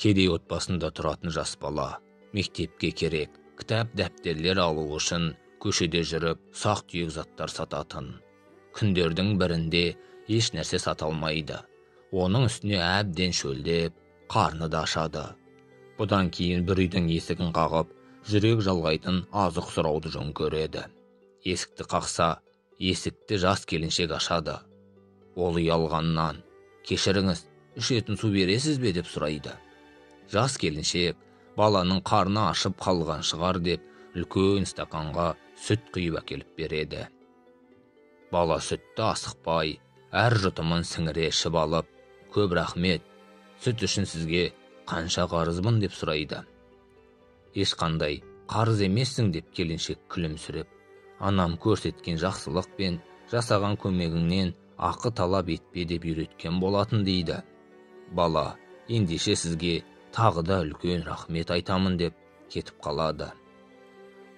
Кедей отбасында тұратын жас бала мектепке керек кітап дәптерлер алу үшін көшеде жүріп сақ-түйек заттар сататын. Күндердің бірінде еш нәрсе сата алмайды. Оның үстіне әбден шөлдеп, қарны да ашады. Бұдан кейін бір үйдің есігін қағып, жүрек жалғайтын азық сұрауды жөн көреді. Есікті қақса, есікті жас келіншек ашады. Ол ұялғаннан, кешіріңіз, ішетін су бересіз бе деп сұрайды. Жас келіншек баланың қарны ашып қалған шығар деп үлкен стаканға сүт құйып әкеліп береді. Бала сүтті асықпай, әр жұтымын сіңіре ішіп алып, көп рахмет, сүт үшін сізге қанша қарызбын деп сұрайды. Ешқандай қарыз емессің деп келіншек күлімсіреп, анам көрсеткен жақсылық пен жасаған көмегіңнен ақы талап етпе деп үйреткен болатын дейді. Бала ендеше сізге тағы да үлкен рахмет айтамын деп кетіп қалады.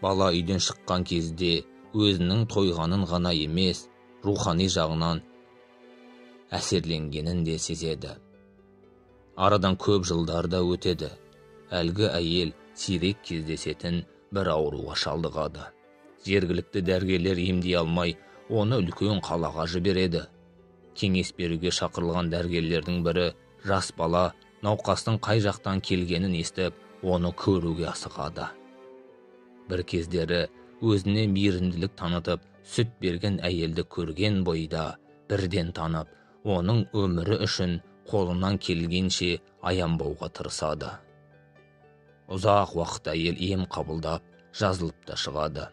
Бала үйден шыққан кезде өзінің тойғанын ғана емес, рухани жағынан әсерленгенін де сезеді. Арадан көп жылдар да өтеді. Әлгі әйел сирек кездесетін бір ауруға шалдығады. Жергілікті дәрігерлер емдей алмай, оны үлкен қалаға жібереді. Кеңес беруге шақырылған дәрігерлердің бірі жас бала науқастың қай жақтан келгенін естіп, оны көруге асығады. Бір кездері өзіне мейірімділік танытып, сүт берген әйелді көрген бойда бірден танып, оның өмірі үшін қолынан келгенше аянбауға тырысады. Ұзақ уақыт әйел ем қабылдап, жазылып та шығады.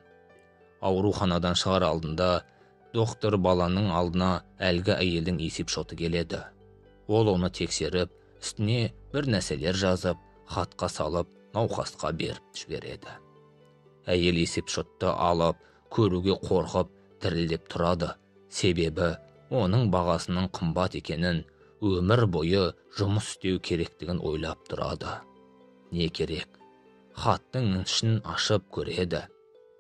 Ауруханадан шығар алдында доктор баланың алдына әлгі әйелдің есеп-шоты келеді. Ол оны тексеріп, үстіне бір нәрселер жазып, хатқа салып, науқасқа беріп жібереді. Әйел есеп-шотты алып, көруге қорқып, дірілдеп тұрады. Себебі оның бағасының қымбат екенін, өмір бойы жұмыс істеу керектігін ойлап тұрады. Не керек? Хаттың ішін ашып көреді.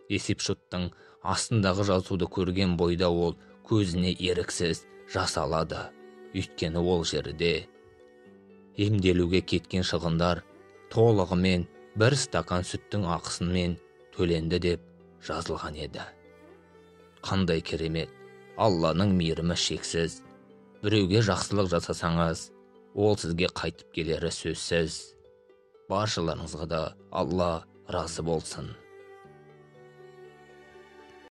Есеп-шоттың астындағы жазуды көрген бойда ол көзіне еріксіз жас алады. Өйткені ол жерде емделуге кеткен шығындар толығымен бір стакан сүттің ақысымен төленді деп жазылған еді. Қандай керемет, Алланың мейірімі шексіз. Біреуге жақсылық жасасаңыз, ол сізге қайтып келері сөзсіз. Баршаларыңызға да Алла разы болсын.